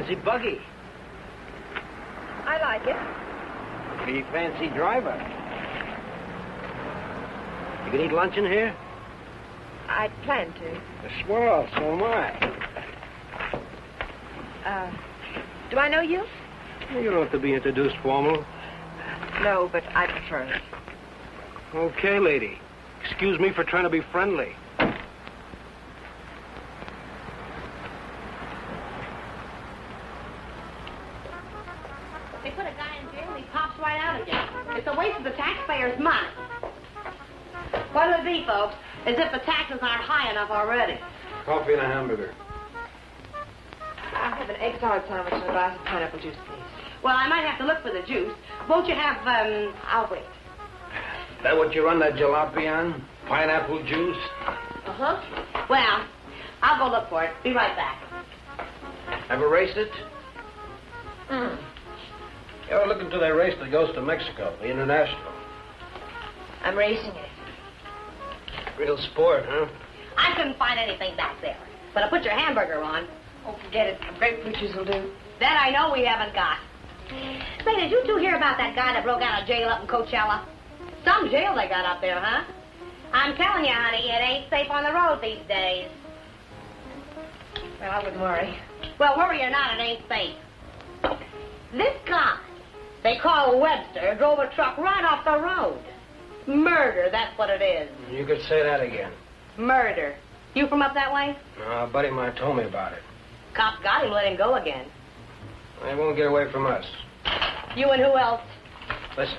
fancy buggy. I like it. Be fancy driver. You can eat lunch in here? I plan to. Swell, so am I. Do I know you? You don't have to be introduced formal. No, but I prefer it. Okay, lady. Excuse me for trying to be friendly. They put a guy in jail and he pops right out again. It's a waste of the taxpayers' money. What it would be, folks, as if the taxes aren't high enough already. Coffee and a hamburger. I'll have an egg salad sandwich and a glass of pineapple juice, please. Well, I might have to look for the juice. Won't you have, I'll wait. Is that what you run that jalopy on? Pineapple juice? Uh-huh. Well, I'll go look for it. Be right back. Ever raced it? Mm. You ever look into that race that goes to Mexico, the International? I'm racing it. Real sport, huh? I couldn't find anything back there. But I put your hamburger on. Oh, forget it. Grapefruit juice will do. That I know we haven't got. Say, did you two hear about that guy that broke out of jail up in Coachella? Some jail they got up there, huh? I'm telling you, honey, it ain't safe on the road these days. Well, I wouldn't worry. Well, worry or not, it ain't safe. This guy, they call Webster, drove a truck right off the road. Murder, that's what it is. You could say that again. Murder. You from up that way? No, a buddy of mine told me about it. Cops got him, let him go again. They won't get away from us. You and who else? Listen,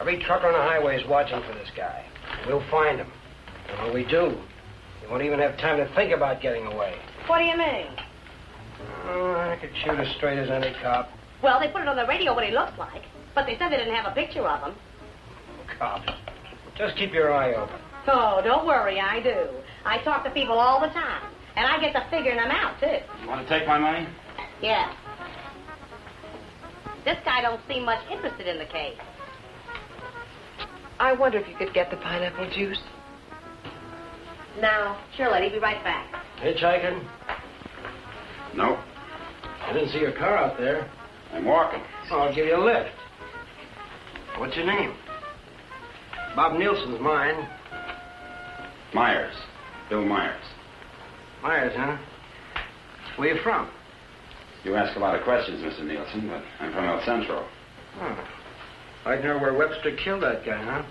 every trucker on the highway is watching for this guy. We'll find him. And when we do, he won't even have time to think about getting away. What do you mean? Oh, I could shoot as straight as any cop. Well, they put it on the radio what he looks like, but they said they didn't have a picture of him. Cop. Just keep your eye open. Oh, don't worry, I do. I talk to people all the time, and I get to figuring them out, too. You want to take my money? Yeah. This guy don't seem much interested in the case. I wonder if you could get the pineapple juice. Now, sure, lady, be right back. Hitchhiking? No. I didn't see your car out there. I'm walking. Oh, I'll give you a lift. What's your name? Bob Nielsen's mine. Myers. Bill Myers. Myers, huh? Where you from? You ask a lot of questions, Mr. Nielsen, but I'm from El Centro. Oh. I'd know where Webster killed that guy, huh?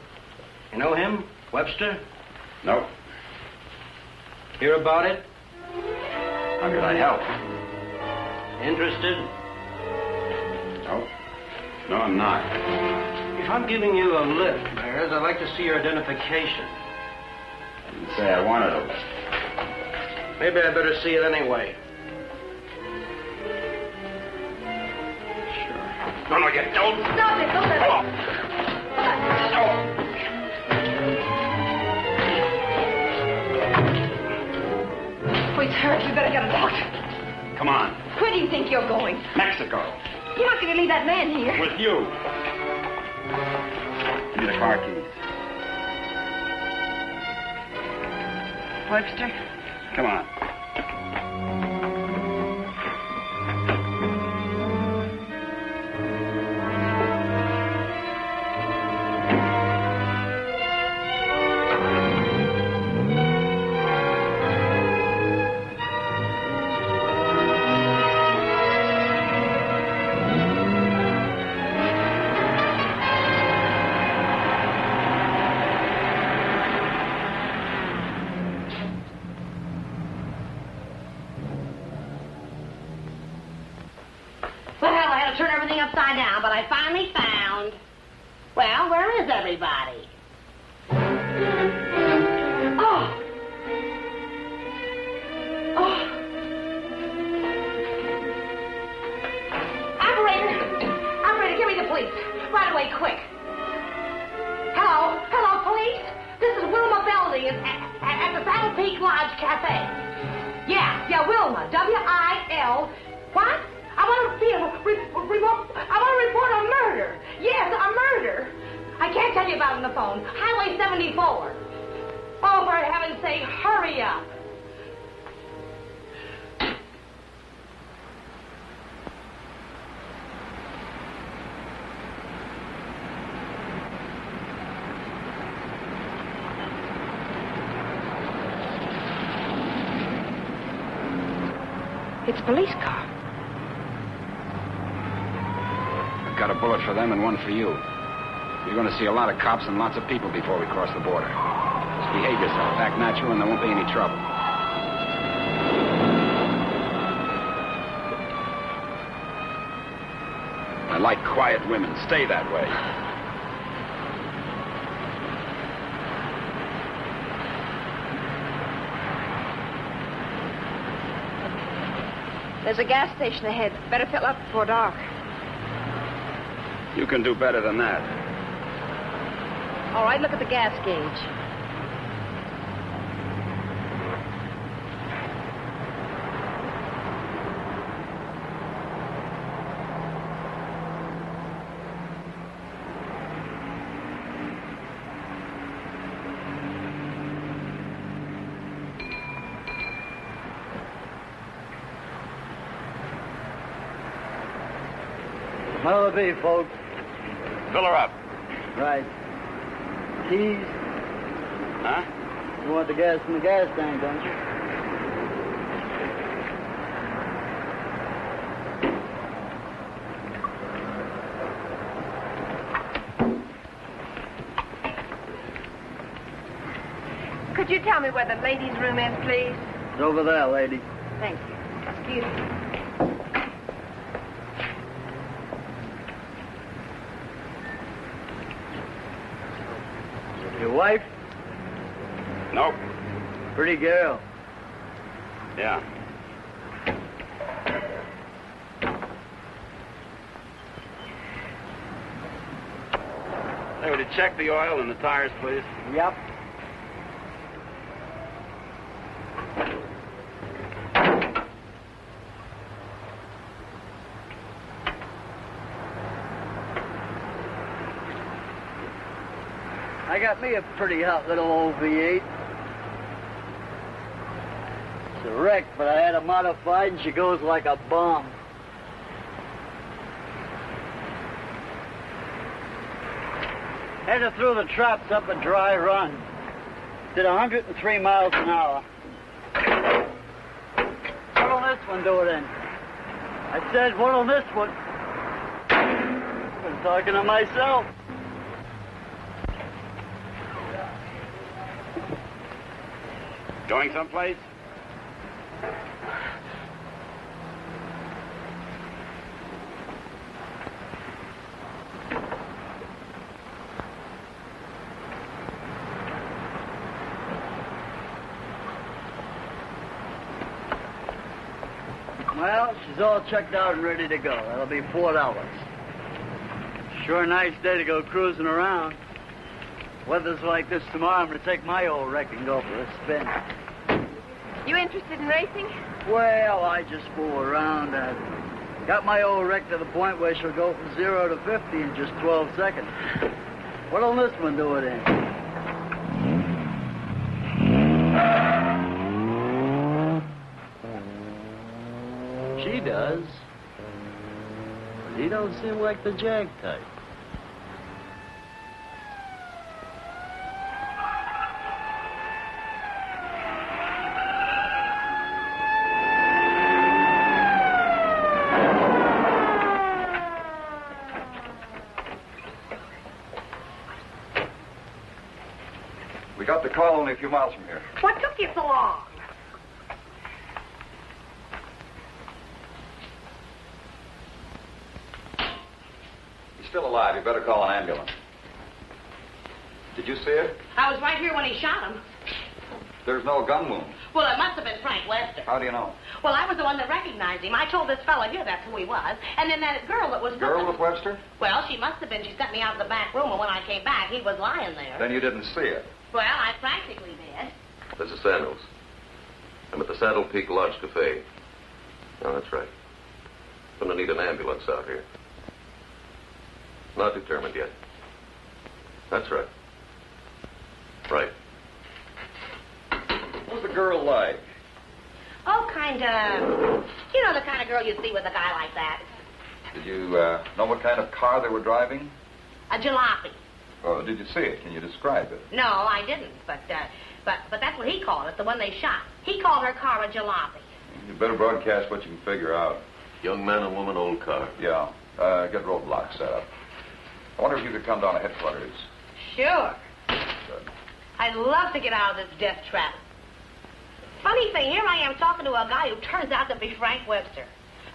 You know him? Webster? Nope. Hear about it? How could I help? Interested? Nope. No, I'm not. If I'm giving you a lift, Myers, I'd like to see your identification. I didn't say I wanted a lift. Maybe I better see it anyway. Sure. No, you don't. Stop it, don't let Oh. Oh, he's hurt. We better get a doctor. Come on. Where do you think you're going? Mexico. You're not going to leave that man here. With you. Give me the car keys. Webster? Come on. Turn everything upside down, but I finally found... Well, where is everybody? Oh! Oh! Operator! Operator, give me the police. Right away, quick. Hello? Hello, police? This is Wilma Belding at the Saddle Peak Lodge Cafe. Yeah, Wilma. W-I-L... What? I want to report a murder. Yes, a murder. I can't tell you about it on the phone. Highway 74. Oh, for heaven's sake, hurry up. It's a police car. I've got a bullet for them and one for you. You're going to see a lot of cops and lots of people before we cross the border. Just behave yourself, act natural, and there won't be any trouble. I like quiet women. Stay that way. There's a gas station ahead. Better fill up before dark. You can do better than that. All right, look at the gas gauge. What'll it be, folks? Fill her up. Right. Keys? Huh? You want the gas from the gas tank, don't you? Could you tell me where the ladies' room is, please? It's over there, lady. Thank you. Excuse me. Your wife? Nope. Pretty girl. Yeah. Hey, would you check the oil and the tires, please? Yep. I got me a pretty hot little old V8. It's a wreck, but I had her modified and she goes like a bomb. Had her through the traps up a dry run. Did 103 miles an hour. What'll this one do it in? I said, what'll this one? I've been talking to myself. Going someplace? Well, she's all checked out and ready to go. That'll be $4. Sure nice day to go cruising around. Weather's like this tomorrow, I'm going to take my old wreck and go for a spin. You interested in racing? Well, I just fool around. Got my old wreck to the point where she'll go from 0 to 50 in just 12 seconds. What'll this one do it in? She does. But he don't seem like the jag type. We got the call only a few miles from here. What took you so long? He's still alive. You better call an ambulance. Did you see it? I was right here when he shot him. There's no gun wound. Well, it must have been Frank Webster. How do you know? Well, I was the one that recognized him. I told this fellow here that's who he was. And then that girl that was... Girl with Webster? Well, she must have been. She sent me out of the back room, and when I came back, he was lying there. Then you didn't see it. Well, I practically did. This is Samuels. I'm at the Saddle Peak Lodge Cafe. Oh, that's right. Gonna need an ambulance out here. Not determined yet. That's right. Right. What was the girl like? Oh, kind of... You know the kind of girl you see with a guy like that. Did you know what kind of car they were driving? A jalopy. Oh, did you see it? Can you describe it? No, I didn't. But that's what he called it, the one they shot. He called her car a jalopy. You better broadcast what you can figure out. Young man and woman, old car. Yeah. Get roadblocks set up. I wonder if you could come down to headquarters. Sure. Good. I'd love to get out of this death trap. Funny thing, here I am talking to a guy who turns out to be Frank Webster.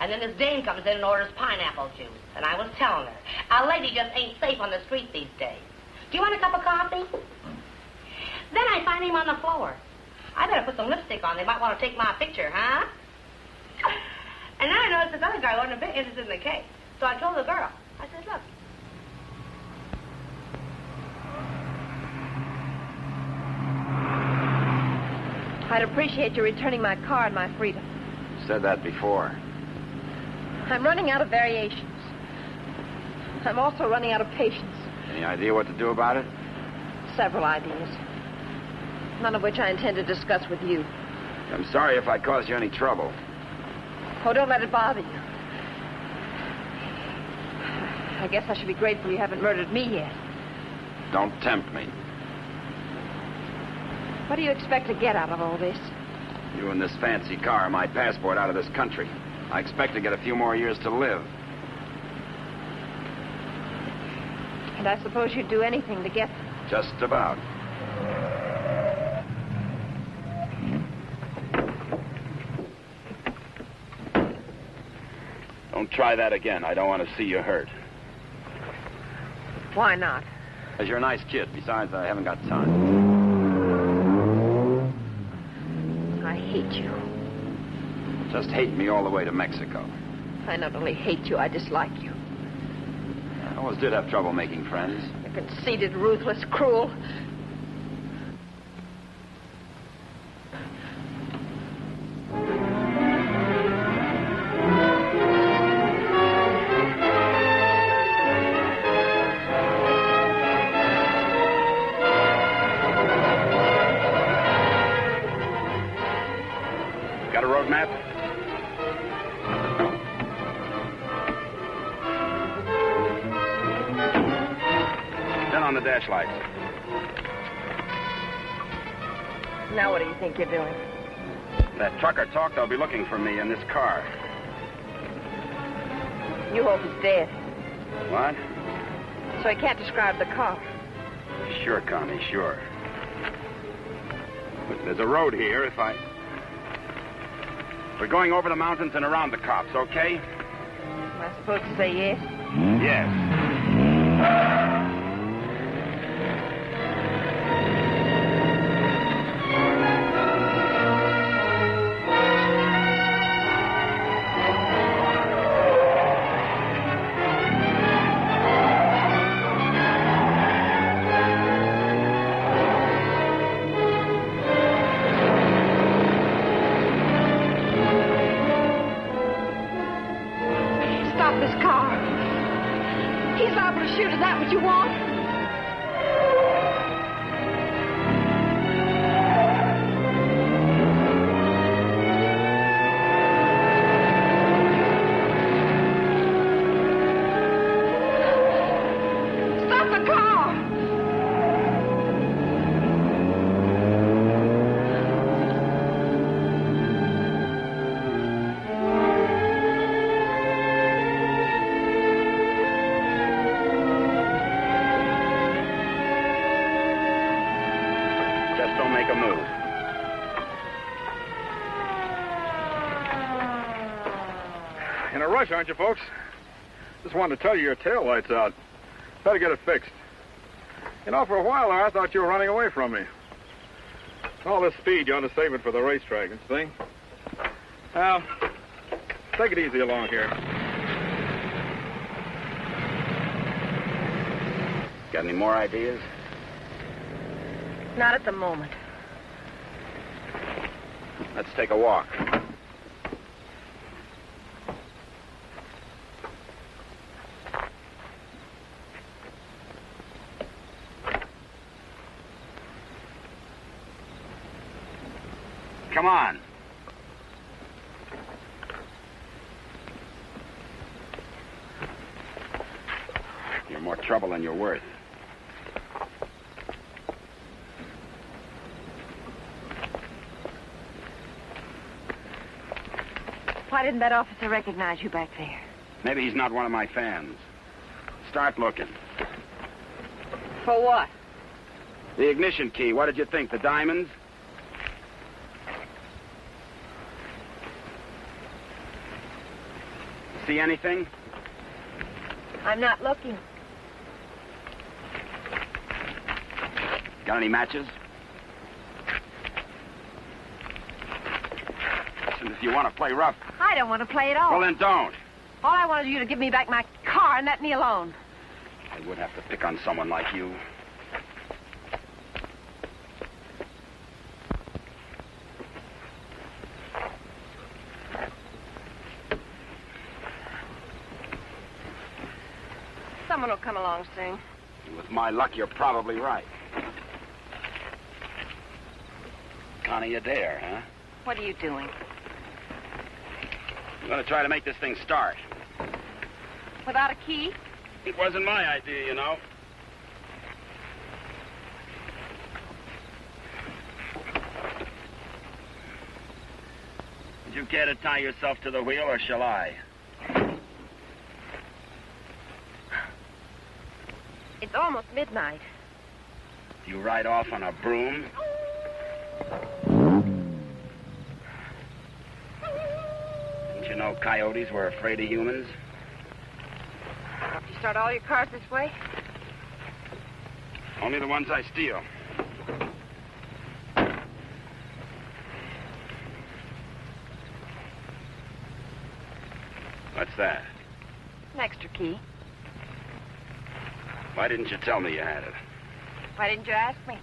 And then this dame comes in and orders pineapple juice. And I was telling her, a lady just ain't safe on the street these days. Do you want a cup of coffee? Then I find him on the floor. I better put some lipstick on. They might want to take my picture, huh? And then I noticed this other guy wasn't a bit interested in the case. So I told the girl. I said, look. I'd appreciate you returning my car and my freedom. Said that before. I'm running out of variations. I'm also running out of patience. Any idea what to do about it? Several ideas. None of which I intend to discuss with you. I'm sorry if I caused you any trouble. Oh, don't let it bother you. I guess I should be grateful you haven't murdered me yet. Don't tempt me. What do you expect to get out of all this? You and this fancy car are my passport out of this country. I expect to get a few more years to live. And I suppose you'd do anything to get them. Just about. Don't try that again. I don't want to see you hurt. Why not? Because you're a nice kid. Besides, I haven't got time. I hate you. Just hate me all the way to Mexico. I not only hate you, I dislike you. I always did have trouble making friends. You're conceited, ruthless, cruel. Got a road map? Turn on the dash lights. Now what do you think you're doing? That trucker talked they'll be looking for me in this car. You hope he's dead. What? So he can't describe the car. Sure, Connie, sure. But there's a road here if I... We're going over the mountains and around the cops, okay? Am I supposed to say yes? Yes. Stop this car. He's liable to shoot. Is that what you want? Stop the car! Just don't make a move. In a rush, aren't you, folks? Just wanted to tell you your tail light's out. Better get it fixed. You know, for a while there, I thought you were running away from me. All this speed, you ought to save it for the racetrack, you see? Now, take it easy along here. Got any more ideas? Not at the moment. Let's take a walk. Come on. You're more trouble than you're worth. Why didn't that officer recognize you back there? Maybe he's not one of my fans. Start looking. For what? The ignition key, what did you think? The diamonds? See anything? I'm not looking. Got any matches? Listen, if you want to play rough... I don't want to play at all. Well, then don't. All I wanted you to give me back my car and let me alone. I would have to pick on someone like you. Someone will come along soon. With my luck, you're probably right. Connie, you dare, huh? What are you doing? I'm going to try to make this thing start. Without a key? It wasn't my idea, you know. Did you care to tie yourself to the wheel, or shall I? It's almost midnight. You ride off on a broom? Didn't you know coyotes were afraid of humans? You start all your cars this way? Only the ones I steal. What's that? An extra key. Why didn't you tell me you had it? Why didn't you ask me?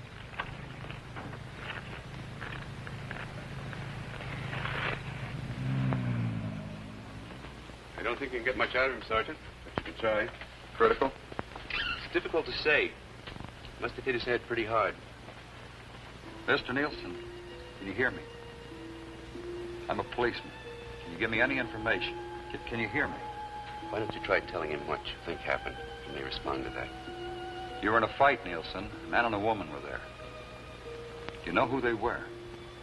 I don't think you can get much out of him, Sergeant, but you can try. Critical? It's difficult to say. Must have hit his head pretty hard. Mr. Nielsen, can you hear me? I'm a policeman. Can you give me any information? Can you hear me? Why don't you try telling him what you think happened? He may respond to that. You were in a fight, Nielsen. A man and a woman were there. Do you know who they were?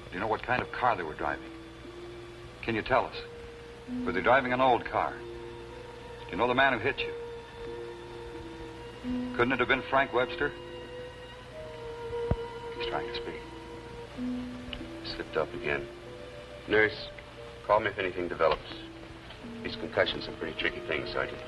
Do you know what kind of car they were driving? Can you tell us? Were they driving an old car? Do you know the man who hit you? Couldn't it have been Frank Webster? He's trying to speak. Slipped up again. Nurse, call me if anything develops. These concussions are pretty tricky things, Sergeant.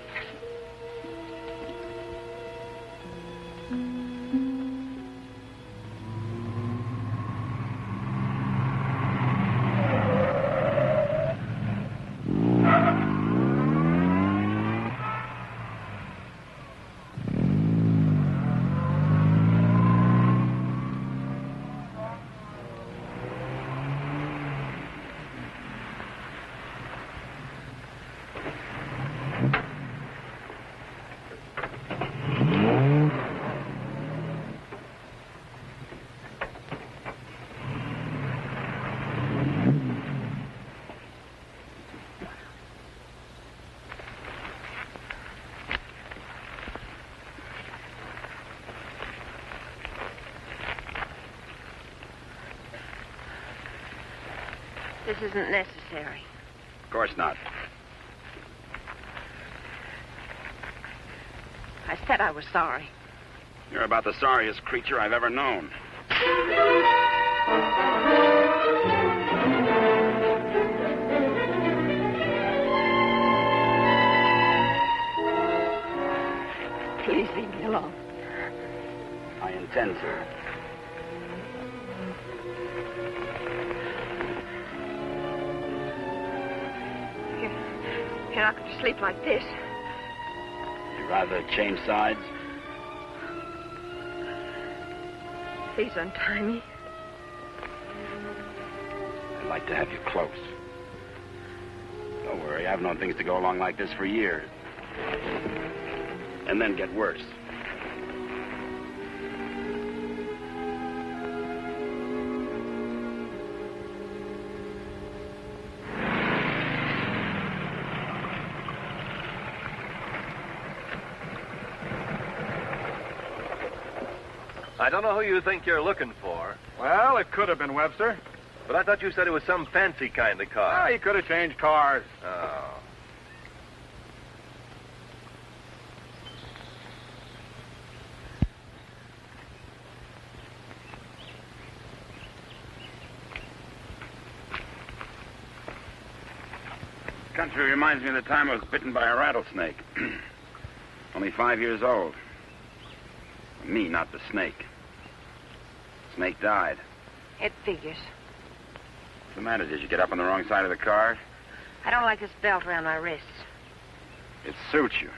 This isn't necessary. Of course not. I said I was sorry. You're about the sorriest creature I've ever known. Please leave me alone. I intend to. You're not going to sleep like this. You'd rather change sides? Please untie me. I'd like to have you close. Don't worry, I've known things to go along like this for years. And then get worse. I don't know who you think you're looking for. Well, it could have been Webster. But I thought you said it was some fancy kind of car. Oh, he could have changed cars. Oh. Country reminds me of the time I was bitten by a rattlesnake. Only 5 years old. Me, not the snake. Snake died. It figures. What's the matter? Did you get up on the wrong side of the car? I don't like this belt around my wrists. It suits you.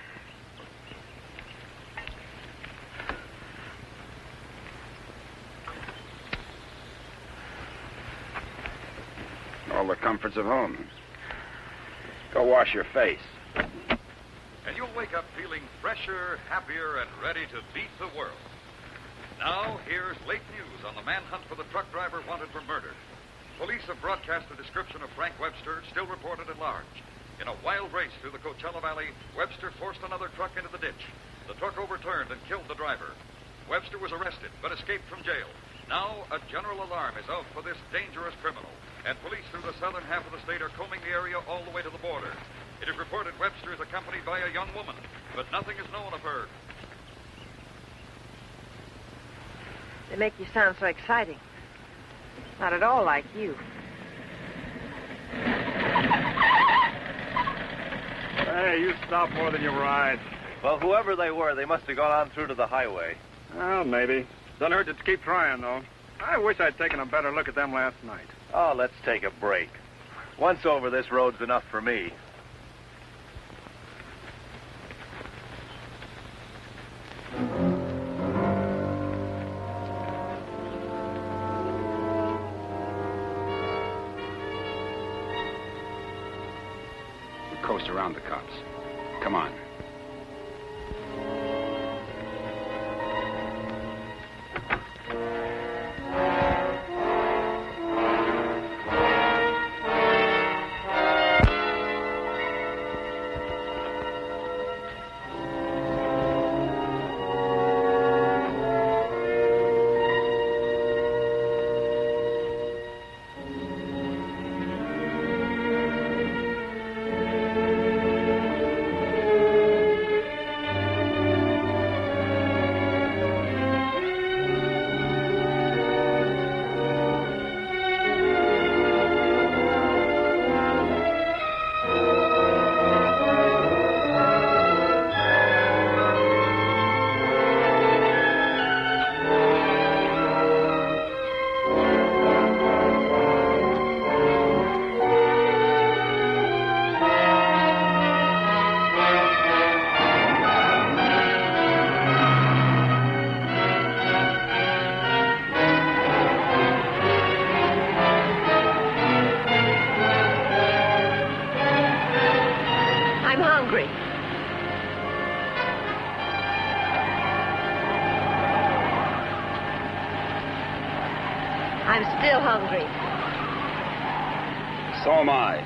All the comforts of home. Go wash your face. And you'll wake up feeling fresher, happier, and ready to beat the world. Now, here's late news on the manhunt for the truck driver wanted for murder. Police have broadcast a description of Frank Webster, still reported at large. In a wild race through the Coachella Valley, Webster forced another truck into the ditch. The truck overturned and killed the driver. Webster was arrested, but escaped from jail. Now, a general alarm is out for this dangerous criminal, and police through the southern half of the state are combing the area all the way to the border. It is reported Webster is accompanied by a young woman, but nothing is known of her. They make you sound so exciting. Not at all like you. Hey, you stop more than you ride. Well, whoever they were, they must have gone on through to the highway. Well, maybe. Doesn't hurt to keep trying, though. I wish I'd taken a better look at them last night. Oh, let's take a break. Once over, this road's enough for me. We'll coast around the cops. Come on. I'm still hungry. So am I.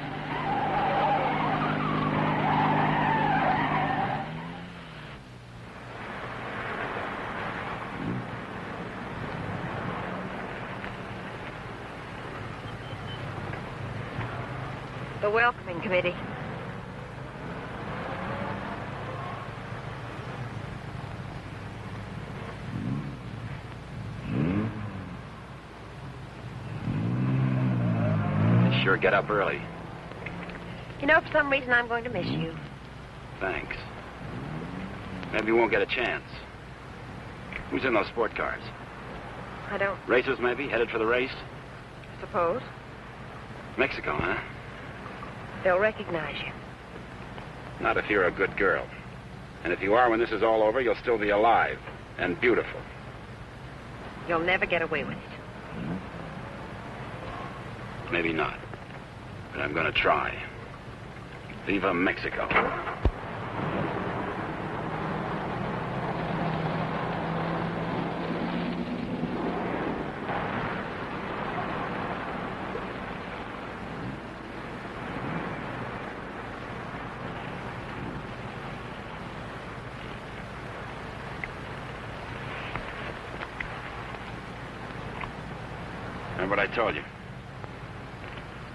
The welcoming committee. Sure get up early. You know, for some reason, I'm going to miss you. Thanks. Maybe you won't get a chance. Who's in those sport cars? I don't Racers, maybe? Headed for the race? suppose. Mexico, huh? They'll recognize you. Not if you're a good girl. And if you are, when this is all over, you'll still be alive and beautiful. You'll never get away with it. Maybe not. But I'm going to try. Viva Mexico. Remember what I told you?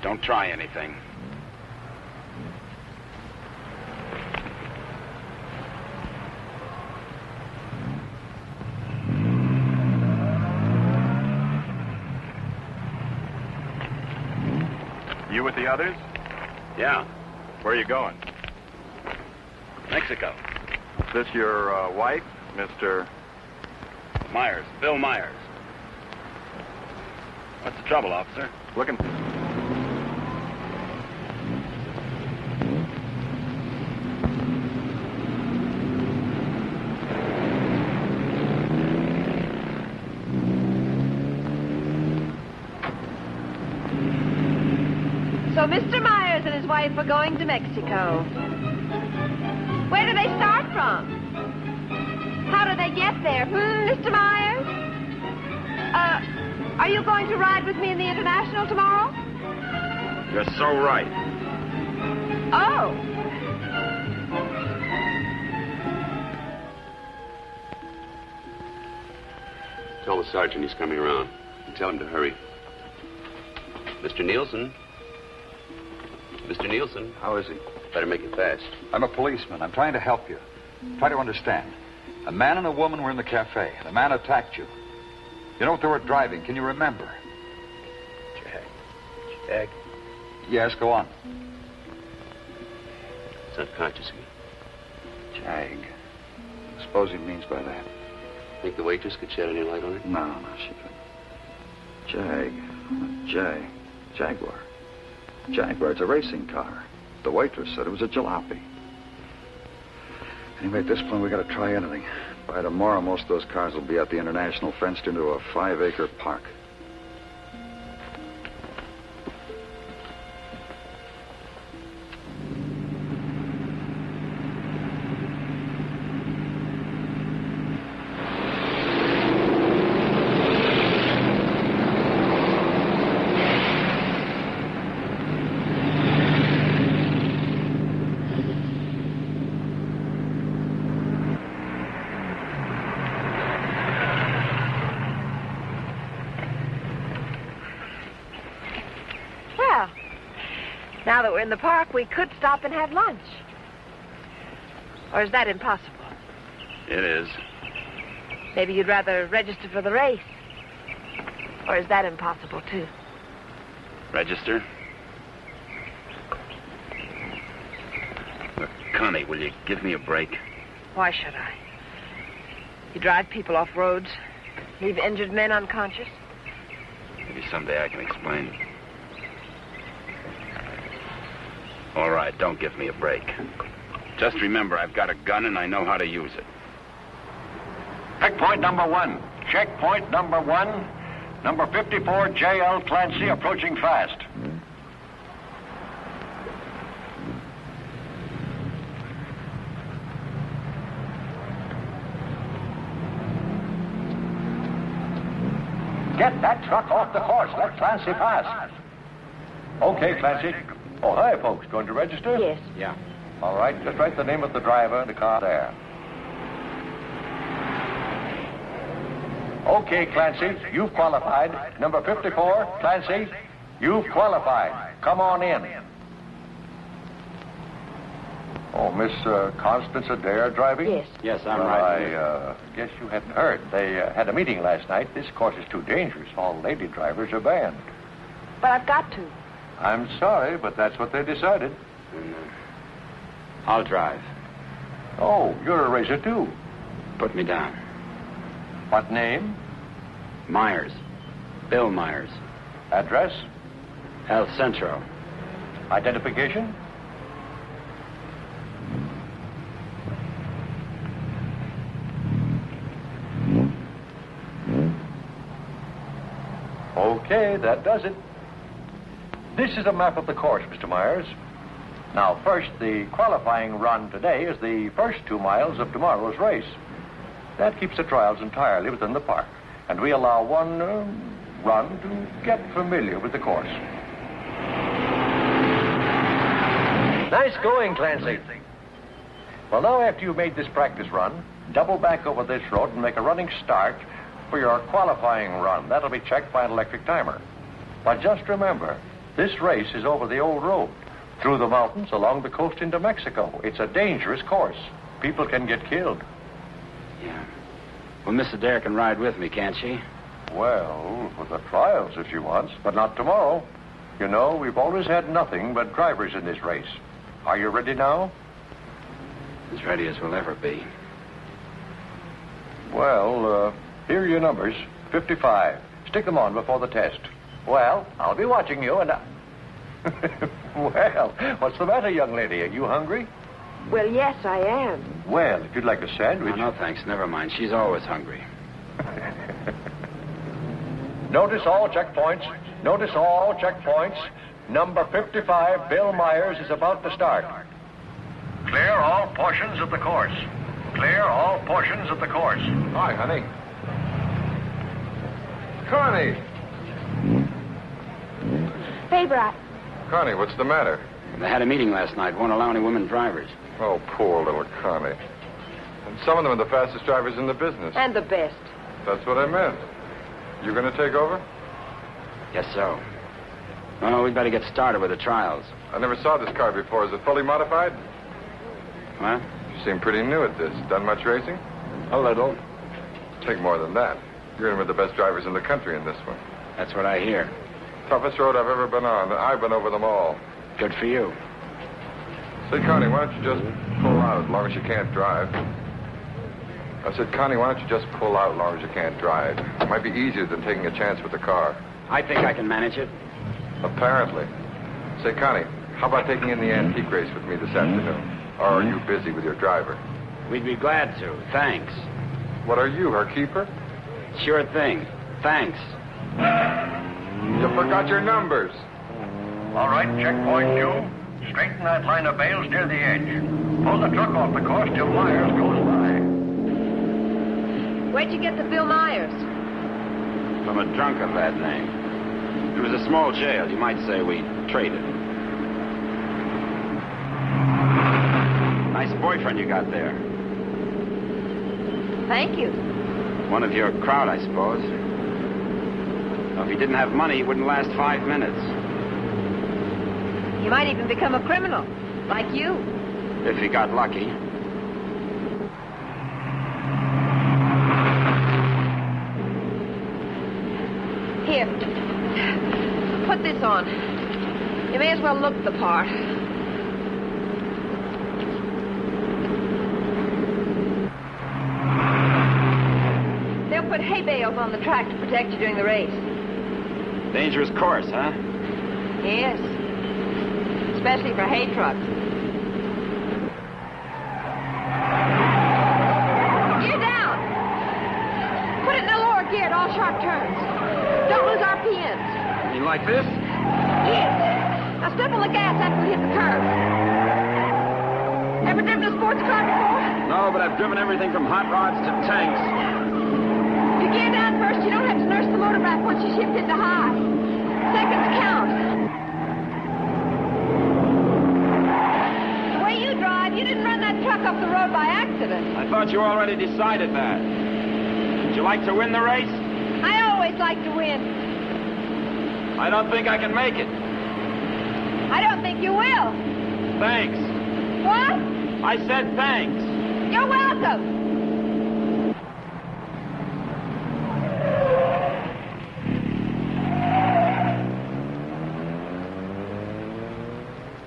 Don't try anything. You with the others? Yeah, Where are you going? Mexico. Is this your wife, Mr. Myers, Bill Myers. What's the trouble, officer? Looking? So Mr. Myers and his wife are going to Mexico. Where do they start from? How do they get there, Mr. Myers? Are you going to ride with me in the International tomorrow? You're so right. Oh. Tell the sergeant he's coming around. And tell him to hurry. Mr. Nielsen? Mr. Nielsen? How is he? Better make it fast. I'm a policeman. I'm trying to help you. Try to understand. A man and a woman were in the cafe. The man attacked you. You know what they were driving? Can you remember? Jag. Yes, go on. It's unconscious again. Jag. I suppose he means by that. Think the waitress could shed any light on it? No, she couldn't. Jaguar. Jaguar, it's a racing car. The waitress said it was a jalopy. Anyway, at this point, we got to try anything. By tomorrow, most of those cars will be at the International, fenced into a 5-acre park. Now that we're in the park, we could stop and have lunch. Or is that impossible? It is. Maybe you'd rather register for the race. Or is that impossible, too? Register? Look, Connie, will you give me a break? Why should I? You drive people off roads, leave injured men unconscious. Maybe someday I can explain. All right, don't give me a break. Just remember, I've got a gun and I know how to use it. Checkpoint number 1. Checkpoint number 1. Number 54, J.L. Clancy, approaching fast. Get that truck off the course. Let Clancy pass. Okay, Clancy. Oh, hi, folks. Going to register? Yes. Yeah. All right, just write the name of the driver and the car there. Okay, Clancy, you've qualified. Number 54, Clancy, you've qualified. Come on in. Oh, Miss Constance Adair driving? Yes. Yes, I'm right. I guess you hadn't heard. They had a meeting last night. This course is too dangerous. All lady drivers are banned. But I've got to. I'm sorry, but that's what they decided. I'll drive. Oh, you're a racer, too. Put me down. What name? Myers. Bill Myers. Address? El Centro. Identification? Okay, that does it. This is a map of the course, Mr. Myers. Now, first, the qualifying run today is the first 2 miles of tomorrow's race. That keeps the trials entirely within the park, and we allow one run to get familiar with the course. Nice going, Clancy. Well, now after you've made this practice run, double back over this road and make a running start for your qualifying run. That'll be checked by an electric timer. But just remember, This race is over the old road, through the mountains, along the coast into Mexico. It's a dangerous course. People can get killed. Yeah. Well, Miss Adair can ride with me, can't she? Well, for the trials if she wants, but not tomorrow. You know, we've always had nothing but drivers in this race. Are you ready now? As ready as we'll ever be. Well, here are your numbers. 55. Stick them on before the test. Well, I'll be watching you and Well, what's the matter, young lady? Are you hungry? Well, yes, I am. Well, if you'd like a sandwich... No, thanks. Never mind. She's always hungry. Notice all checkpoints. Notice all checkpoints. Number 55, Bill Myers, is about to start. Clear all portions of the course. Clear all portions of the course. Hi, honey. Connie! Favor, Connie, what's the matter? They had a meeting last night. Won't allow any women drivers. Oh, poor little Connie. And some of them are the fastest drivers in the business. And the best. That's what I meant. You going to take over? Guess so. Well, we'd better get started with the trials. I never saw this car before. Is it fully modified? What? You seem pretty new at this. Done much racing? A little. Take more than that. You're in with the best drivers in the country in this one. That's what I hear. Toughest road I've ever been on. I've been over them all. Good for you. Say, Connie, why don't you just pull out as long as you can't drive? I said, Connie, why don't you just pull out as long as you can't drive? It might be easier than taking a chance with the car. I think I can manage it. Apparently. Say, Connie, how about taking in the antique race with me this afternoon? Or are you busy with your driver? We'd be glad to. Thanks. What are you, her keeper? Sure thing. Thanks. You forgot your numbers. All right, checkpoint 2. Straighten that line of bales near the edge. Pull the truck off the course till Myers goes by. Where'd you get the Bill Myers? From a drunk of that name. It was a small jail. You might say we traded. Nice boyfriend you got there. Thank you. One of your crowd, I suppose. Well, if he didn't have money, he wouldn't last 5 minutes. He might even become a criminal, like you. If he got lucky. Here. Put this on. You may as well look the part. They'll put hay bales on the track to protect you during the race. Dangerous course, huh? Yes. Especially for hay trucks. Gear down. Put it in the lower gear at all sharp turns. Don't lose RPMs. You like this? Yes. Now step on the gas after we hit the curve. Ever driven a sports car before? No, but I've driven everything from hot rods to tanks. If you gear down first, you don't have to nurse the motor back once you shift into high. Seconds count. The way you drive, you didn't run that truck off the road by accident. I thought you already decided that. Would you like to win the race? I always like to win. I don't think I can make it. I don't think you will. Thanks. What? I said thanks. You're welcome.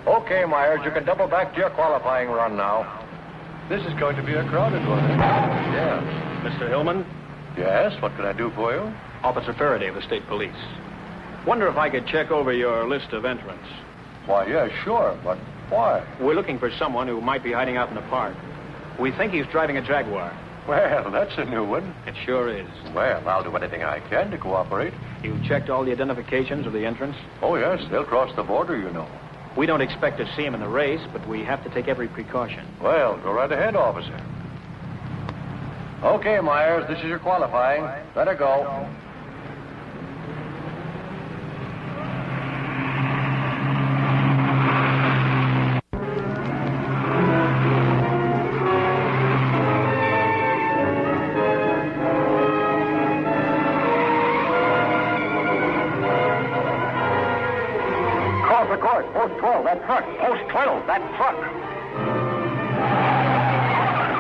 Okay, Myers, you can double back to your qualifying run now. This is going to be a crowded one. Yeah. Mr. Hillman? Yes, what can I do for you? Officer Faraday of the State Police. Wonder if I could check over your list of entrants. Why, yeah, sure, but why? We're looking for someone who might be hiding out in the park. We think he's driving a Jaguar. Well, that's a new one. It sure is. Well, I'll do anything I can to cooperate. You checked all the identifications of the entrants? Oh, yes, they'll cross the border, you know. We don't expect to see him in the race, but we have to take every precaution. Well, go right ahead, officer. Okay, Myers, this is your qualifying. Let her go. car. Post 12, that truck. Post 12, that truck.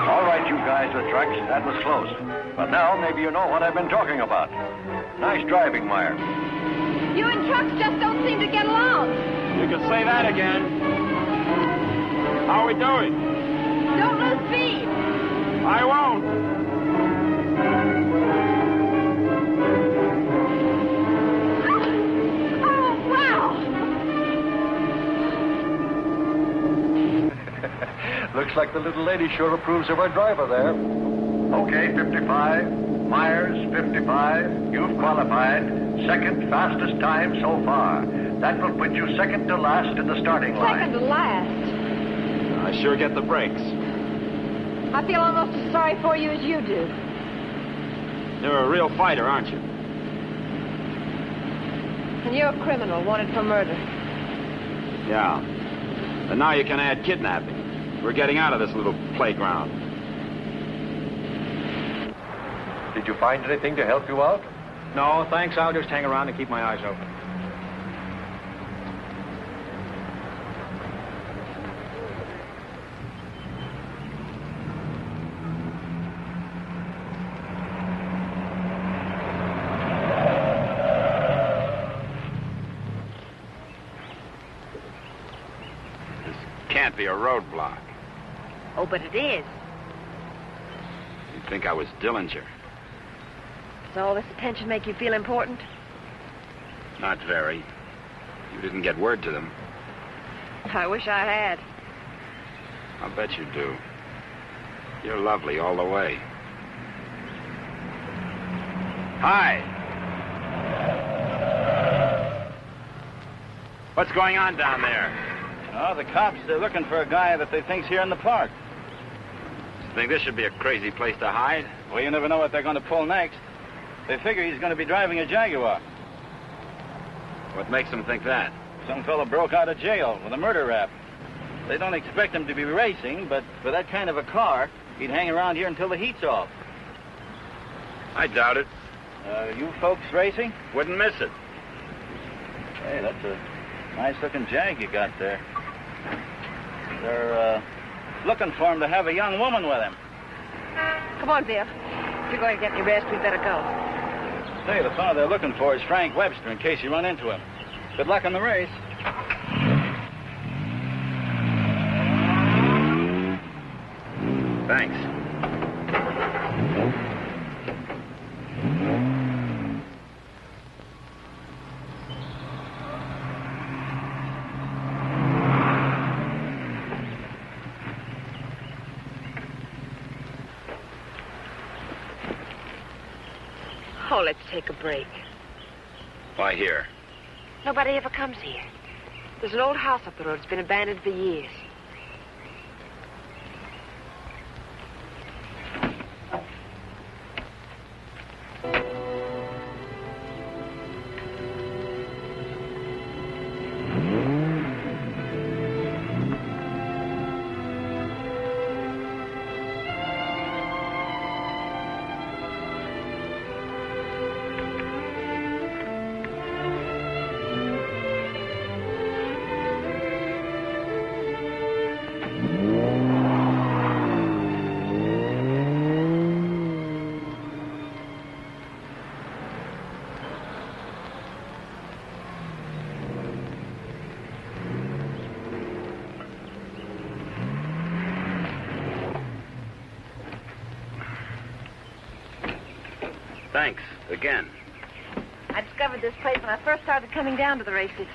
All right, you guys with trucks, that was close. But now maybe you know what I've been talking about. Nice driving, Meyer. You and trucks just don't seem to get along. You can say that again. How are we doing? Don't lose speed. I won't. Oh, wow. Looks like the little lady sure approves of our driver there. Okay, 55. Myers, 55. You've qualified. Second fastest time so far. That will put you second to last in the starting line. Second to last. I sure get the breaks. I feel almost as sorry for you as you do. You're a real fighter, aren't you? And you're a criminal wanted for murder. Yeah. And now you can add kidnapping. We're getting out of this little playground. Did you find anything to help you out? No, thanks. I'll just hang around and keep my eyes open. Can't be a roadblock. Oh, but it is. You'd think I was Dillinger. Does all this attention make you feel important? Not very. You didn't get word to them. I wish I had. I'll bet you do. You're lovely all the way. Hi. What's going on down there? Oh, the cops, they're looking for a guy that they think's here in the park. You think this should be a crazy place to hide? Well, you never know what they're going to pull next. They figure he's going to be driving a Jaguar. What makes them think that? Some fellow broke out of jail with a murder rap. They don't expect him to be racing, but for that kind of a car, he'd hang around here until the heat's off. I doubt it. You folks racing? Wouldn't miss it. Hey, that's a nice-looking Jag you got there. They're looking for him to have a young woman with him. Come on, Bill. If you're going to get any rest, we'd better go. Say, the fellow they're looking for is Frank Webster, in case you run into him. Good luck in the race. Thanks. Oh, let's take a break. Why here? Nobody ever comes here. There's an old house up the road. It's been abandoned for years. Thanks, again. I discovered this place when I first started coming down to the races.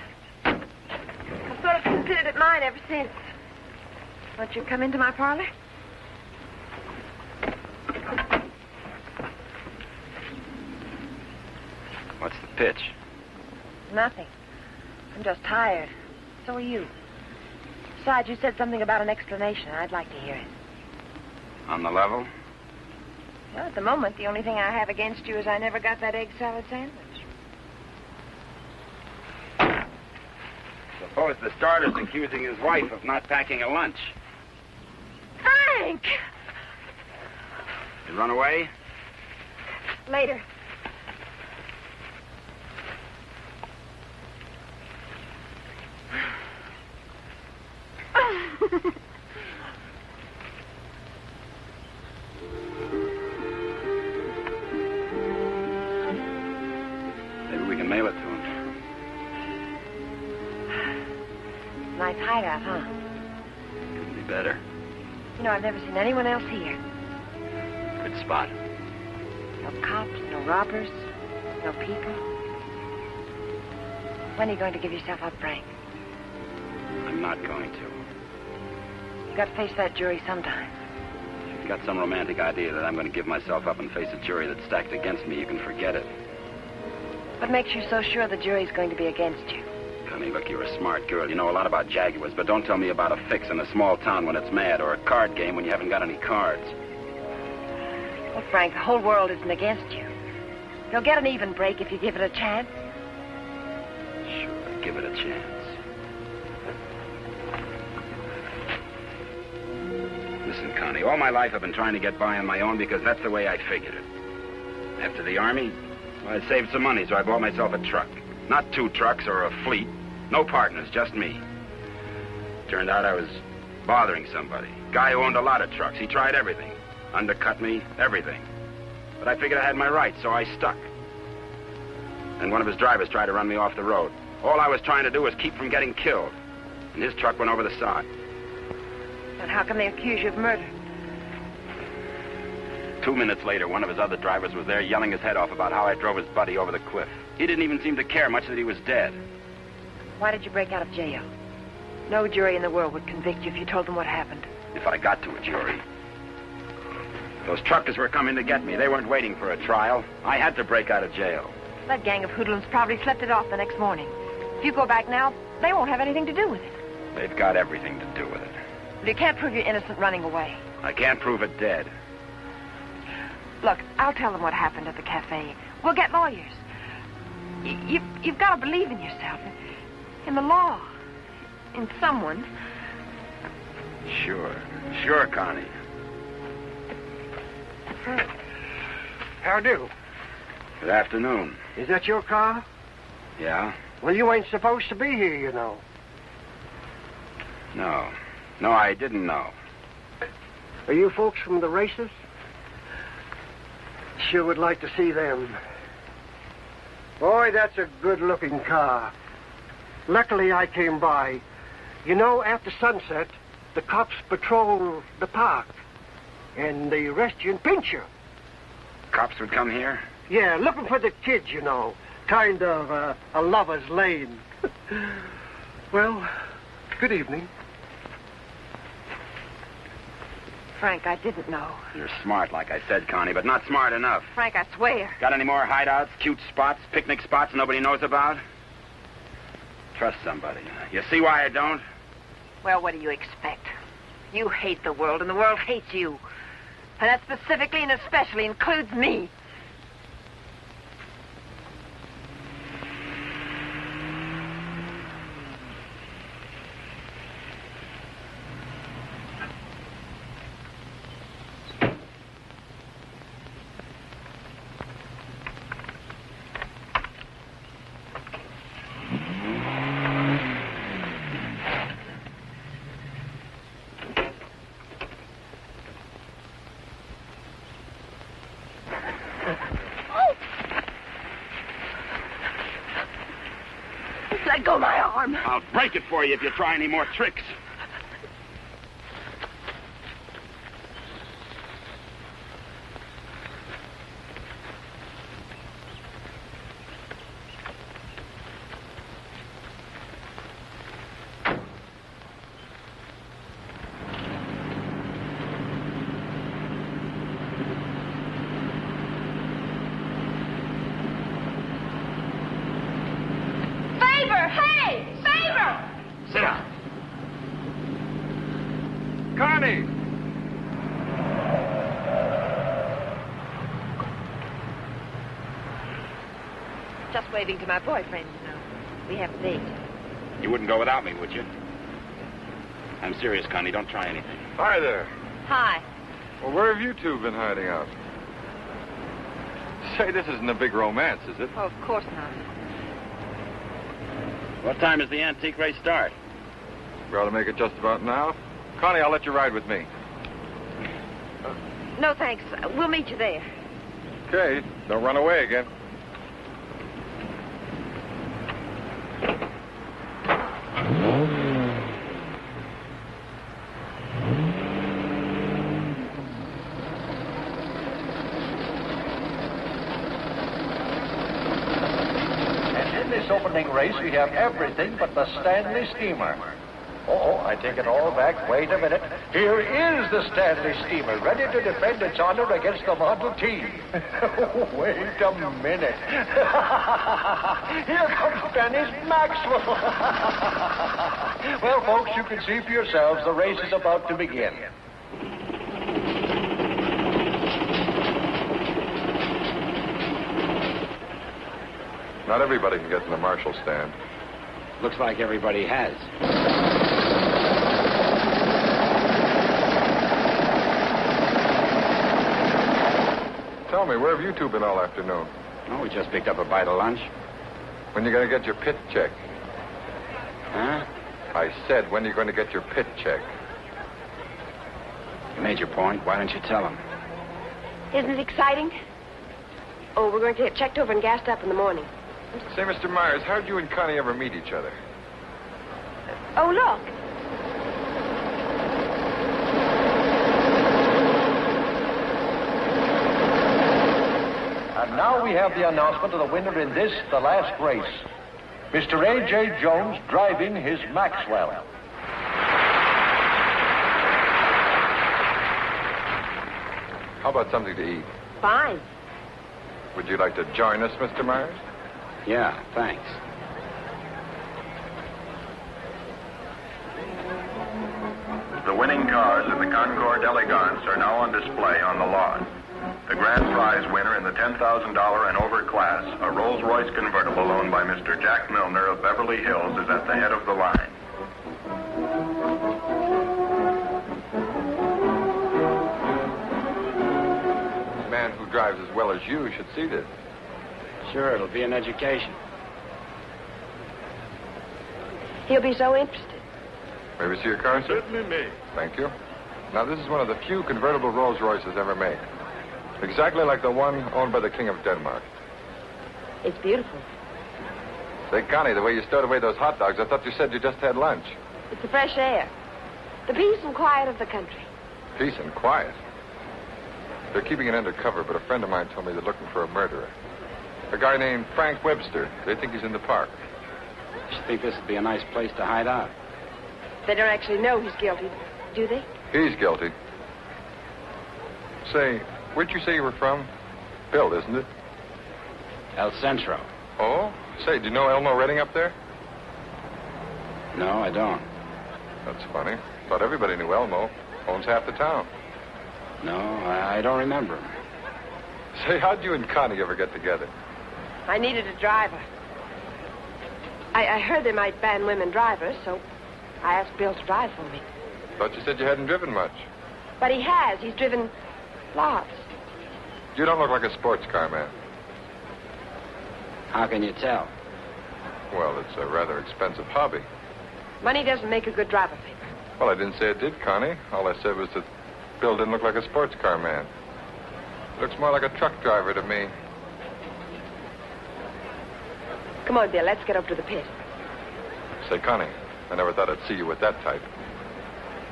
I've sort of considered it mine ever since. Won't you come into my parlor? What's the pitch? Nothing. I'm just tired. So are you. Besides, you said something about an explanation. I'd like to hear it. On the level? Well, at the moment, the only thing I have against you is I never got that egg salad sandwich. Suppose the starter's accusing his wife of not packing a lunch. Frank! You run away? Later. can mail it to him. Nice hideout, huh? Couldn't be better. You know, I've never seen anyone else here. Good spot. No cops, no robbers, no people. When are you going to give yourself up, Frank? I'm not going to. You got to face that jury sometime. If you've got some romantic idea that I'm going to give myself up and face a jury that's stacked against me, you can forget it. What makes you so sure the jury's going to be against you? Connie, look, you're a smart girl. You know a lot about Jaguars, but don't tell me about a fix in a small town when it's mad or a card game when you haven't got any cards. Well, Frank, the whole world isn't against you. You'll get an even break if you give it a chance. Sure, give it a chance. Listen, Connie, all my life I've been trying to get by on my own because that's the way I figured it. After the Army, well, I saved some money, so I bought myself a truck. Not 2 trucks or a fleet. No partners, just me. Turned out I was bothering somebody. Guy who owned a lot of trucks. He tried everything. Undercut me, everything. But I figured I had my rights, so I stuck. And one of his drivers tried to run me off the road. All I was trying to do was keep from getting killed. And his truck went over the side. And how come they accuse you of murder? 2 minutes later, one of his other drivers was there yelling his head off about how I drove his buddy over the cliff. He didn't even seem to care much that he was dead. Why did you break out of jail? No jury in the world would convict you if you told them what happened. If I got to a jury. Those truckers were coming to get me. They weren't waiting for a trial. I had to break out of jail. That gang of hoodlums probably slept it off the next morning. If you go back now, they won't have anything to do with it. They've got everything to do with it. But you can't prove you're innocent running away. I can't prove it dead. Look, I'll tell them what happened at the cafe. We'll get lawyers. You've got to believe in yourself, in the law, in someone. Sure, Connie. How do? Good afternoon. Is that your car? Yeah? Well, you ain't supposed to be here, you know. No, I didn't know. Are you folks from the races? Sure would like to see them. Boy, that's a good-looking car. Luckily, I came by. You know, after sunset, the cops patrol the park. And they arrest you and pinch you. Cops would come here? Yeah, looking for the kids, you know. Kind of a lover's lane. Well, good evening. Frank, I didn't know. You're smart, like I said, Connie, but not smart enough. Frank, I swear. Got any more hideouts, cute spots, picnic spots nobody knows about? Trust somebody. You see why I don't? Well, what do you expect? You hate the world, and the world hates you. And that specifically and especially includes me. Let go my arm. I'll break it for you if you try any more tricks. Sit down. Connie! Just waving to my boyfriend, you know. We have a date. You wouldn't go without me, would you? I'm serious, Connie. Don't try anything. Hi there. Hi. Well, where have you two been hiding out? Say, this isn't a big romance, is it? Oh, of course not. What time does the antique race start? We ought to make it just about now. Connie, I'll let you ride with me. No, thanks. We'll meet you there. Okay, don't run away again. opening race, we have everything but the Stanley Steamer. Oh, I take it all back. Wait a minute. Here is the Stanley Steamer, ready to defend its honor against the Model T. Wait a minute. Here comes Dennis Maxwell. Well, folks, you can see for yourselves the race is about to begin. Not everybody can get in the marshal stand. Looks like everybody has. Tell me, where have you two been all afternoon? Oh, we just picked up a bite of lunch. When you going to get your pit check? Huh? I said, when are you going to get your pit check? You made your point. Why don't you tell him? Isn't it exciting? Oh, we're going to get checked over and gassed up in the morning. Say, Mr. Myers, how'd you and Connie ever meet each other? Oh, look. And now we have the announcement of the winner in this, the last race. Mr. A.J. Jones driving his Maxwell. How about something to eat? Fine. Would you like to join us, Mr. Myers? Yeah, thanks. The winning cars in the Concorde Elegance are now on display on the lawn. The grand prize winner in the $10,000 and over class, a Rolls-Royce convertible owned by Mr. Jack Milner of Beverly Hills, is at the head of the line. A man who drives as well as you should see this. Sure, it'll be an education. He'll be so interested. May we see your car, sir? Certainly may. Thank you. Now, this is one of the few convertible Rolls Royces ever made. Exactly like the one owned by the King of Denmark. It's beautiful. Say, Connie, the way you stowed away those hot dogs, I thought you said you just had lunch. It's the fresh air. The peace and quiet of the country. Peace and quiet. They're keeping it undercover, but a friend of mine told me they're looking for a murderer. A guy named Frank Webster. They think he's in the park. I should think this would be a nice place to hide out. They don't actually know he's guilty, do they? He's guilty. Say, where'd you say you were from? Bill, isn't it? El Centro. Oh? Say, do you know Elmo Redding up there? No, I don't. That's funny. Thought everybody knew Elmo. Owns half the town. No, I don't remember him. Say, how'd you and Connie ever get together? I needed a driver. I heard they might ban women drivers, so I asked Bill to drive for me. Thought you said you hadn't driven much. But he has. He's driven lots. You don't look like a sports car man. How can you tell? Well, it's a rather expensive hobby. Money doesn't make a good driver, Pip. Well, I didn't say it did, Connie. All I said was that Bill didn't look like a sports car man. Looks more like a truck driver to me. Come on, Bill. Let's get up to the pit. Say, Connie, I never thought I'd see you with that type.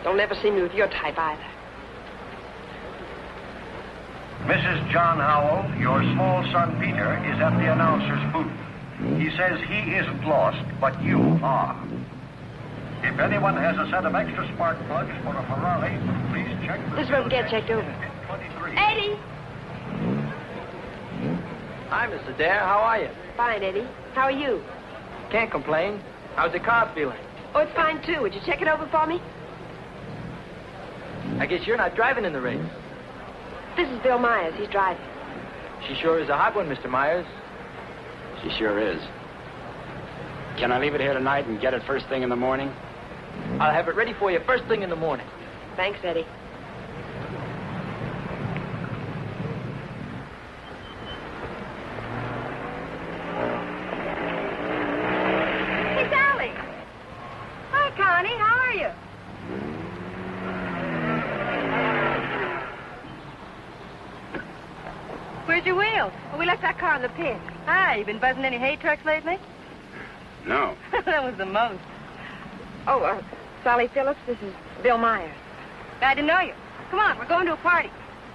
Don't ever see me with your type either. Mrs. John Howell, your small son Peter is at the announcer's booth. He says he isn't lost, but you are. If anyone has a set of extra spark plugs for a Ferrari, please check the... This room get checked over. Eddie! Hi, Mr. Dare. How are you? Fine, Eddie. How are you? Can't complain. How's the car feeling? Oh, it's fine, too. Would you check it over for me? I guess you're not driving in the race. This is Bill Myers. He's driving. She sure is a hot one, Mr. Myers. She sure is. Can I leave it here tonight and get it first thing in the morning? I'll have it ready for you first thing in the morning. Thanks, Eddie. Hey, Sally. Hi, Connie. How are you? Where's your wheels? Well, we left our car in the pit. Hi, you been buzzing any hay trucks lately? No. That was the most. Oh, Sally Phillips, this is Bill Myers. Glad to know you. Come on, we're going to a party.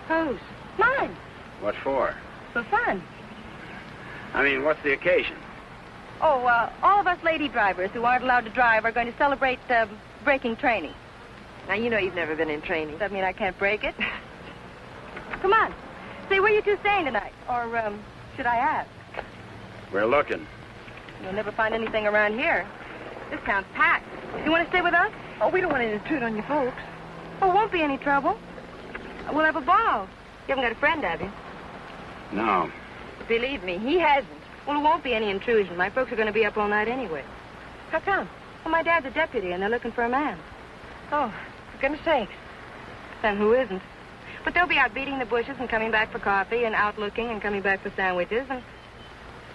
Whose? Mine. What for? For fun. I mean, what's the occasion? Oh, all of us lady drivers who aren't allowed to drive are going to celebrate braking training. Now, you know you've never been in training. Does that mean I can't break it? Come on. Say, where you two staying tonight? Or, should I ask? We're looking. You'll never find anything around here. This town's packed. You want to stay with us? Oh, we don't want to intrude on your folks. Oh, won't be any trouble. We'll have a ball. You haven't got a friend, have you? No. Believe me, he hasn't. Well, it won't be any intrusion. My folks are going to be up all night anyway. How come? Well, my dad's a deputy, and they're looking for a man. Oh, for goodness sakes. Then who isn't? But they'll be out beating the bushes and coming back for coffee and out looking and coming back for sandwiches and...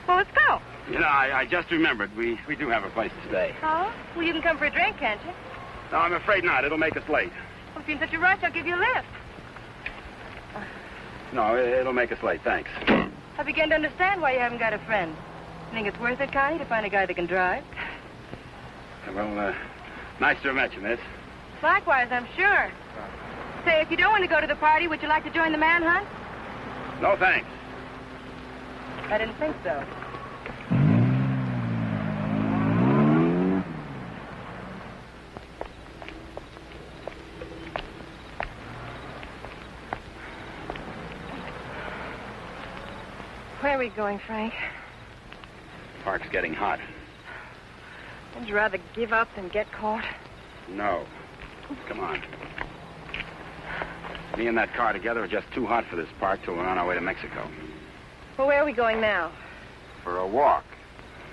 Well, let's go. You know, I just remembered. We do have a place to stay. Oh? Well, you can come for a drink, can't you? No, I'm afraid not. It'll make us late. Well, if you're in such a rush, I'll give you a lift. No, it'll make us late. Thanks. I begin to understand why you haven't got a friend. You think it's worth it, Connie, to find a guy that can drive? Well, nice to have met you, miss. Likewise, I'm sure. Say, if you don't want to go to the party, would you like to join the manhunt? No, thanks. I didn't think so. Where are we going, Frank? Park's getting hot. Would you rather give up than get caught? No. Come on. Me and that car together are just too hot for this park till we're on our way to Mexico. Well, where are we going now? For a walk.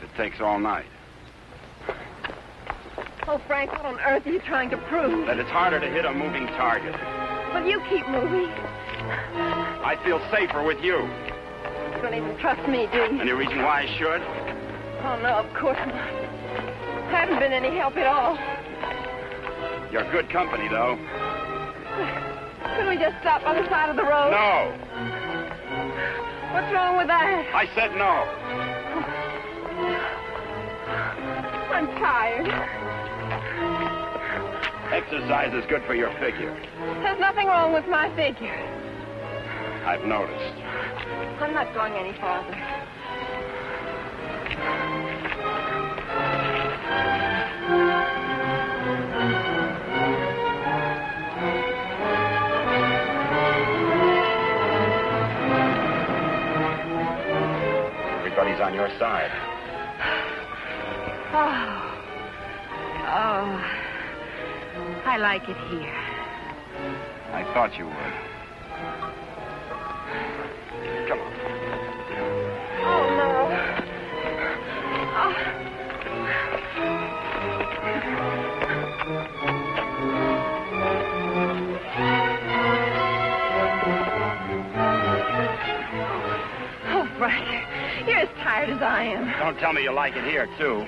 It takes all night. Oh, Frank, what on earth are you trying to prove? That it's harder to hit a moving target. Well, you keep moving. I feel safer with you. You don't even trust me, do you? Any reason why I should? Oh, no, of course not. I haven't been any help at all. You're good company, though. Couldn't we just stop on the side of the road? No. What's wrong with that? I said no. I'm tired. Exercise is good for your figure. There's nothing wrong with my figure. I've noticed. I'm not going any farther. Everybody's on your side. Oh, I like it here. I thought you would. Come on. Oh, no. Oh, Frank, you're as tired as I am. Don't tell me you like it here, too.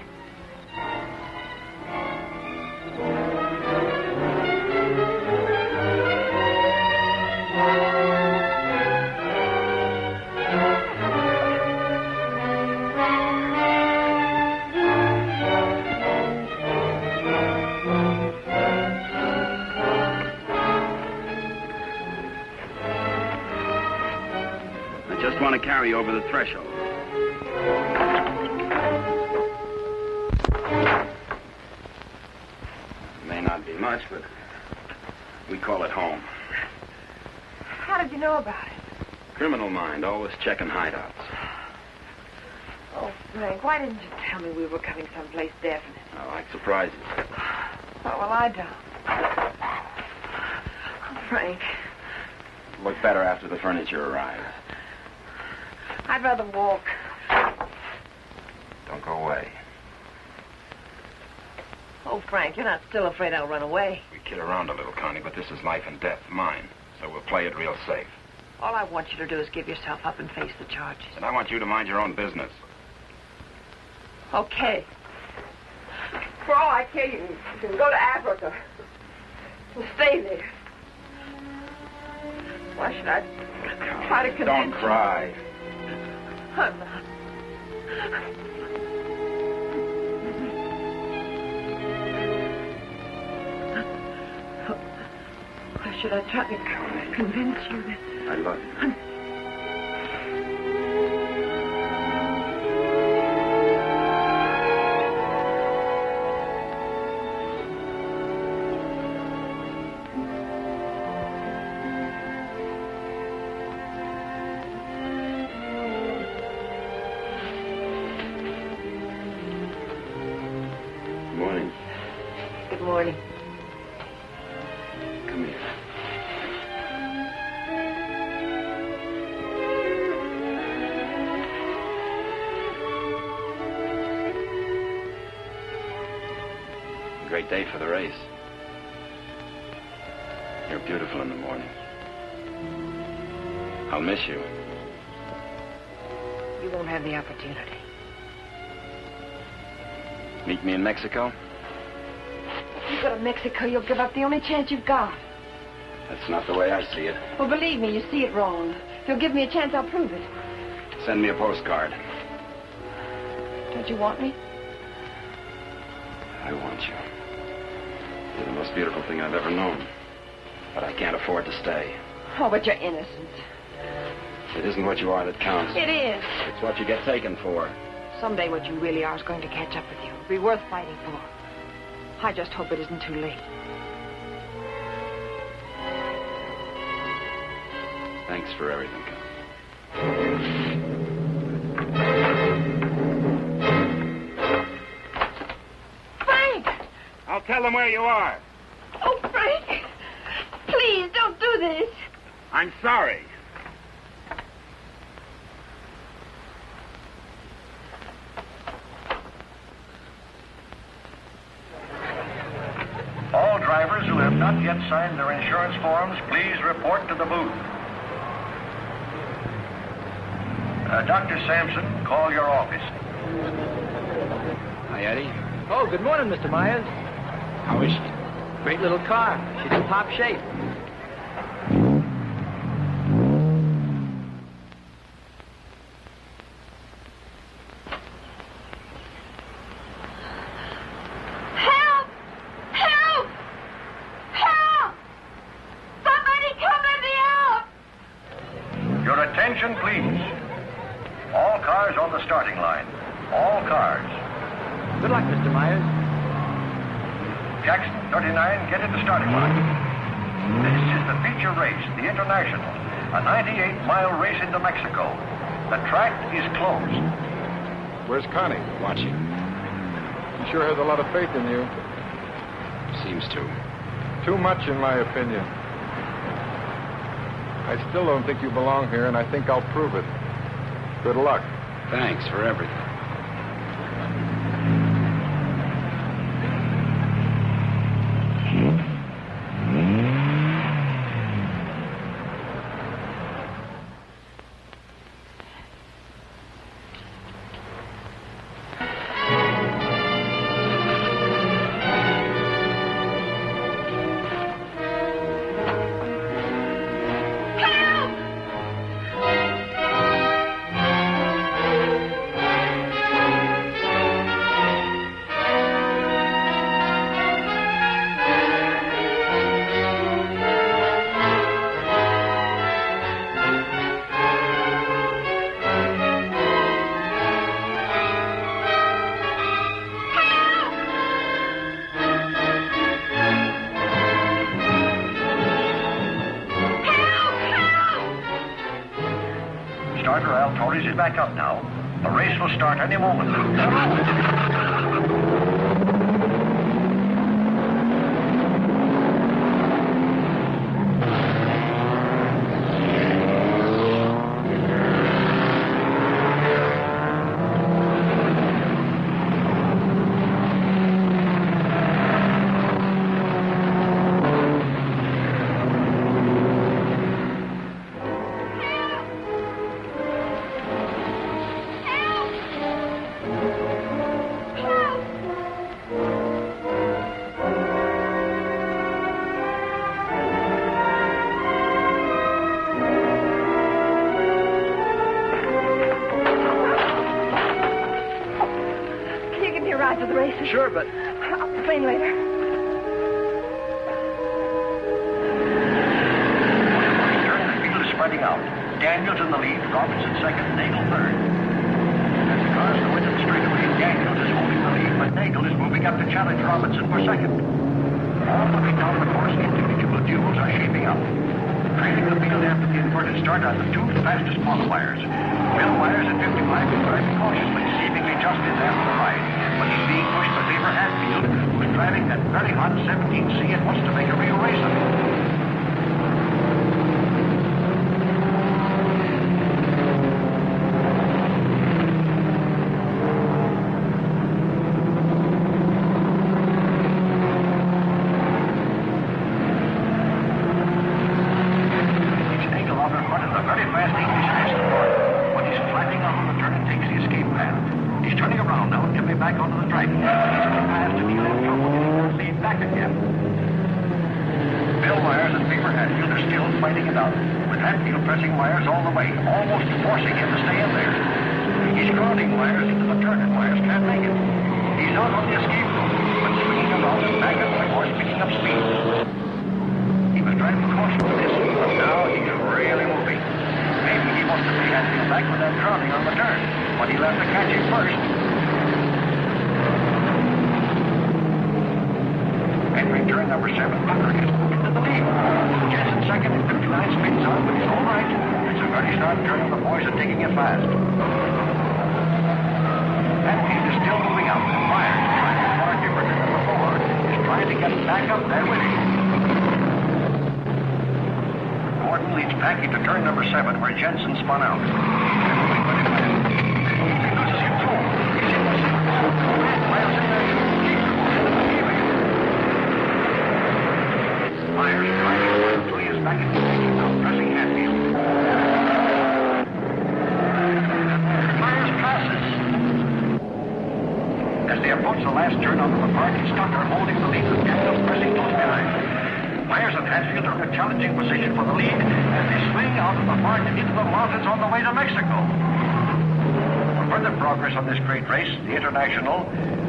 I just want to carry you over the threshold. May not be much, but we call it home. How did you know about it? Criminal mind, always checking hideouts. Oh, Frank, why didn't you tell me we were coming someplace definite? I like surprises. Oh, well, I don't. Oh, Frank, Look better after the furniture arrives. I'd rather walk. Don't go away. Oh, Frank, you're not still afraid I'll run away. We kid around a little, Connie, but this is life and death, mine. So we'll play it real safe. All I want you to do is give yourself up and face the charges. And I want you to mind your own business. Okay. For all I care, you can go to Africa. And stay there. Why should I try to convince Don't cry. you? I'm not. Why should I try to convince you that... I love you. morning. Come here. Great day for the race. You're beautiful in the morning. I'll miss you. You won't have the opportunity. Meet me in Mexico? If you go to Mexico, you'll give up the only chance you've got. That's not the way I see it. Well, believe me, you see it wrong. If you'll give me a chance, I'll prove it. Send me a postcard. Don't you want me? I want you. You're the most beautiful thing I've ever known. But I can't afford to stay. Oh, but you're innocent. It isn't what you are that counts. It is. It's what you get taken for. Someday what you really are is going to catch up with you. It'll be worth fighting for. I just hope it isn't too late. Thanks for everything. Frank! I'll tell them where you are. Oh, Frank! Please, don't do this. I'm sorry. All drivers who have not yet signed their insurance forms, please report to the booth. Dr. Sampson, call your office. Hi, Eddie. Oh, good morning, Mr. Myers. How is she? Great little car. She's in top shape. Help! Help! Help! Somebody come let me out! Your attention, please. All cars on the starting line. All cars. Good luck, Mr. Myers. Jackson, 39, get in the starting line. This is the feature race, the International, a 98-mile race into Mexico. The track is closed. Where's Connie? Watching. She sure has a lot of faith in you. Seems to. Too much, in my opinion. I still don't think you belong here, and I think I'll prove it. Good luck. Thanks for everything. Starter Al Torres is back up now. The race will start any moment. Ride to the races? Sure, but... I'll complain later. The field is spreading out. Daniels in the lead, Robinson second, Nagel third. As the cars go into the straightaway, Daniels is holding the lead, but Nagel is moving up to challenge Robinson for second. All looking down the course, individual duels are shaping up. Trailing the field after the inverted start are the two fastest qualifiers. Bill Myers at 55 is driving cautiously, seemingly just in after the ride, but he's being pushed by Faber Hatfield, who's driving that very hot 17C and wants to make a real race of it.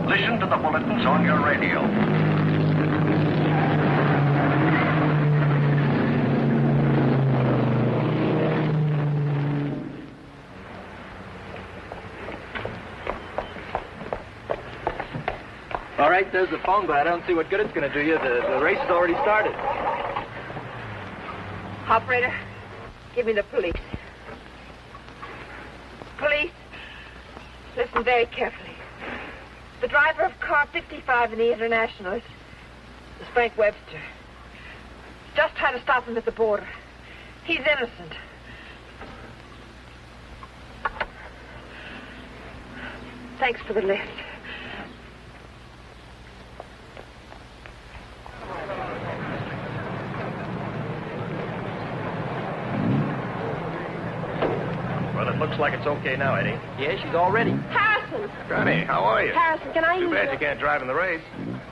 Listen to the bulletins on your radio. All right, there's the phone, but I don't see what good it's going to do you. The race has already started. Operator, give me the police. Police, listen very carefully. The driver of car 55 in the International is Frank Webster. Just tried to stop him at the border. He's innocent. Thanks for the lift. Well, it looks like it's okay now, Eddie. Yeah, she's all ready. Harrison! Connie, how are you? Harrison, can I use Too bad your... you can't drive in the race.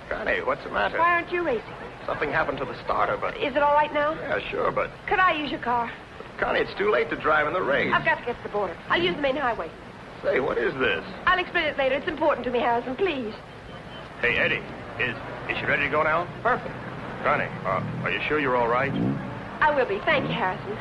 Connie, what's the matter? Why aren't you racing? Something happened to the starter, but... Is it all right now? Yeah, sure, but... Could I use your car? Connie, it's too late to drive in the race. I've got to get to the border. I'll use the main highway. Say, what is this? I'll explain it later. It's important to me, Harrison. Please. Hey, Eddie, is she ready to go now? Perfect. Connie, are you sure you're all right? I will be. Thank you, Harrison.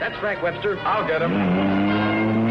That's Frank Webster. I'll get him.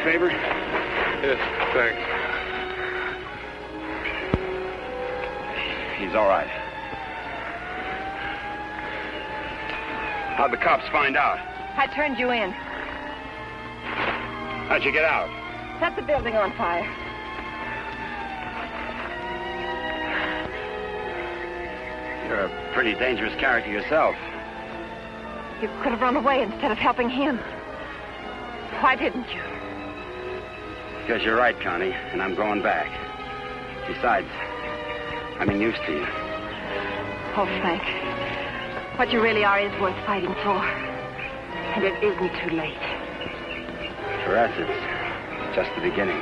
Favor? Yes, thanks. He's all right. How'd the cops find out? I turned you in. How'd you get out? Set the building on fire. You're a pretty dangerous character yourself. You could have run away instead of helping him. Why didn't you? Because you're right, Connie, and I'm going back. Besides, I'm in used to you. Oh, Frank. What you really are is worth fighting for. And it isn't too late. For us, it's just the beginning.